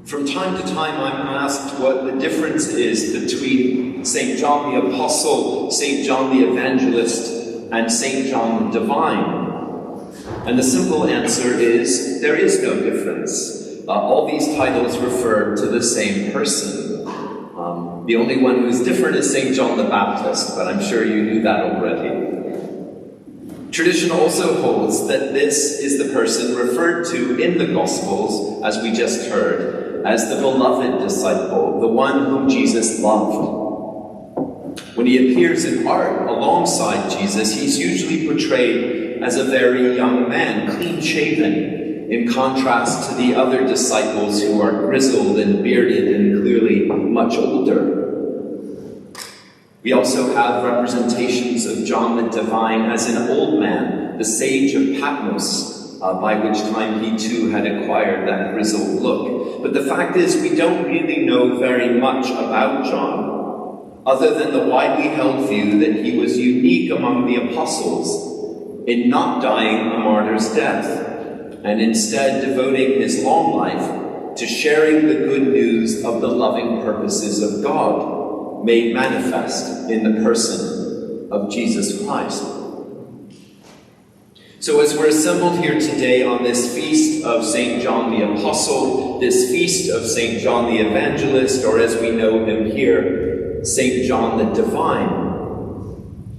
From time to time, I'm asked what the difference is between St. John the Apostle, St. John the Evangelist, and St. John the Divine. And the simple answer is, there is no difference. All these titles refer to the same person. The only one who's different is St. John the Baptist, but I'm sure you knew that already. Tradition also holds that this is the person referred to in the Gospels, as we just heard, as the beloved disciple, the one whom Jesus loved. When he appears in art alongside Jesus, he's usually portrayed as a very young man, clean-shaven, in contrast to the other disciples who are grizzled and bearded and clearly much older. We also have representations of John the Divine as an old man, the sage of Patmos, by which time he too had acquired that grizzled look. But the fact is, we don't really know very much about John, other than the widely held view that he was unique among the apostles in not dying a martyr's death, and instead devoting his long life to sharing the good news of the loving purposes of God, made manifest in the person of Jesus Christ. So as we're assembled here today on this feast of St. John the Apostle, this feast of St. John the Evangelist, or as we know him here, St. John the Divine,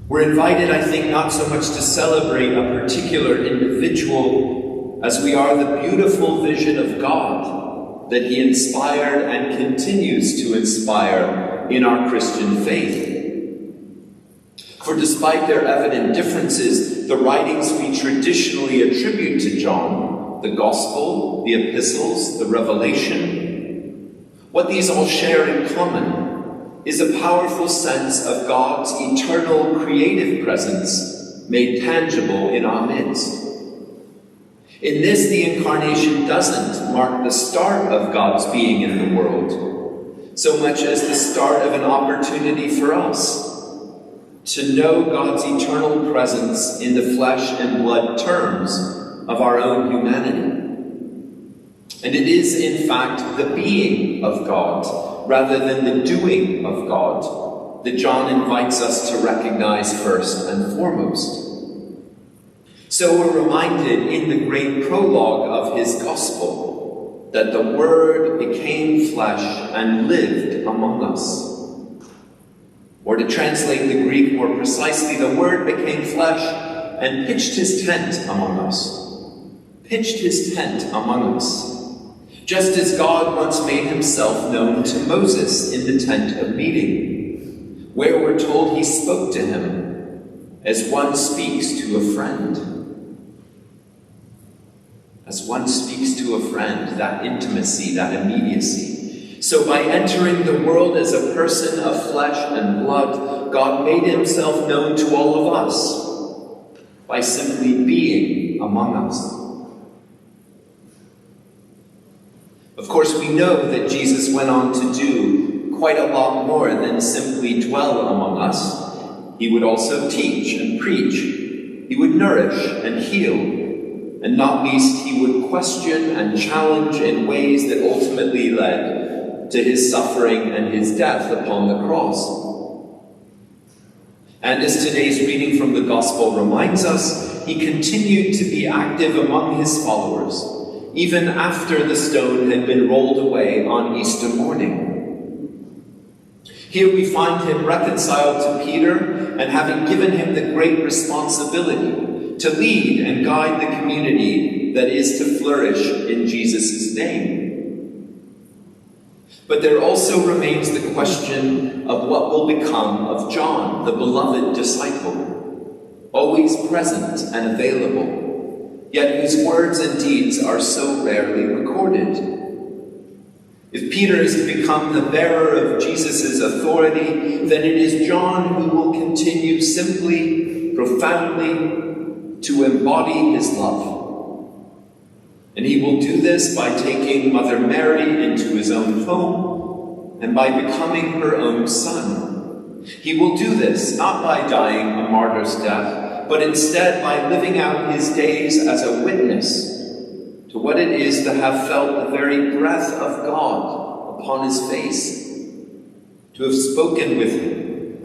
we're invited, I think, not so much to celebrate a particular individual as we are the beautiful vision of God that he inspired and continues to inspire in our Christian faith. For despite their evident differences, the writings we traditionally attribute to John, the Gospel, the Epistles, the Revelation, what these all share in common is a powerful sense of God's eternal creative presence made tangible in our midst. In this, the Incarnation doesn't mark the start of God's being in the world, so much as the start of an opportunity for us to know God's eternal presence in the flesh and blood terms of our own humanity. And it is, in fact, the being of God, rather than the doing of God, that John invites us to recognize first and foremost. So we're reminded in the great prologue of his Gospel that the Word became flesh and lived among us. Or to translate the Greek more precisely, the Word became flesh and pitched his tent among us. Pitched his tent among us. Just as God once made himself known to Moses in the tent of meeting, where we're told he spoke to him as one speaks to a friend. As one speaks to a friend, that intimacy, that immediacy. So by entering the world as a person of flesh and blood, God made himself known to all of us by simply being among us. Of course, we know that Jesus went on to do quite a lot more than simply dwell among us. He would also teach and preach. He would nourish and heal. And not least, he would question and challenge in ways that ultimately led to his suffering and his death upon the cross. And as today's reading from the Gospel reminds us, he continued to be active among his followers, even after the stone had been rolled away on Easter morning. Here we find him reconciled to Peter and having given him the great responsibility to lead and guide the community that is to flourish in Jesus' name. But there also remains the question of what will become of John, the beloved disciple, always present and available, yet whose words and deeds are so rarely recorded. If Peter is to become the bearer of Jesus' authority, then it is John who will continue simply, profoundly, to embody his love. And he will do this by taking Mother Mary into his own home and by becoming her own son. He will do this not by dying a martyr's death, but instead by living out his days as a witness to to what it is to have felt the very breath of God upon his face, to have spoken with him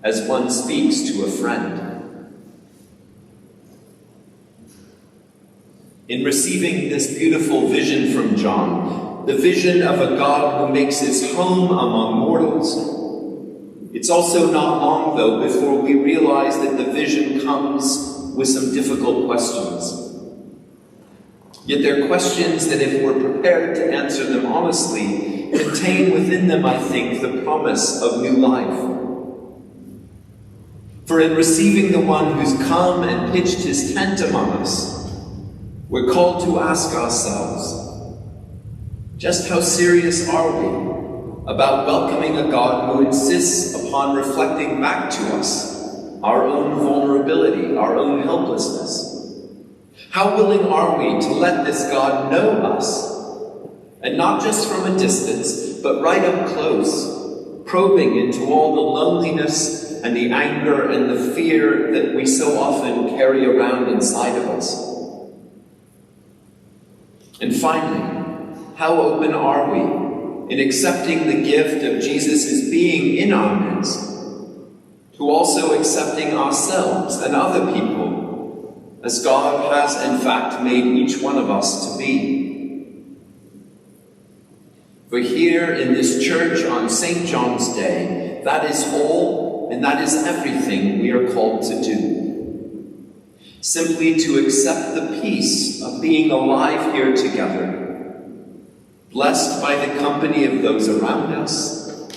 as one speaks to a friend. In receiving this beautiful vision from John, the vision of a God who makes his home among mortals, it's also not long, though, before we realize that the vision comes with some difficult questions. Yet they're questions that, if we're prepared to answer them honestly, contain within them, I think, the promise of new life. For in receiving the one who's come and pitched his tent among us, we're called to ask ourselves, just how serious are we about welcoming a God who insists upon reflecting back to us our own vulnerability, our own helplessness? How willing are we to let this God know us, and not just from a distance, but right up close, probing into all the loneliness and the anger and the fear that we so often carry around inside of us? And finally, how open are we in accepting the gift of Jesus' being in our midst, to also accepting ourselves and other people as God has in fact made each one of us to be? For here in this church on St. John's Day, that is all and that is everything we are called to do. Simply to accept the peace of being alive here together, blessed by the company of those around us,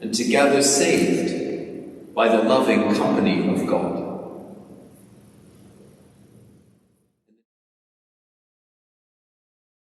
and together saved by the loving company of God.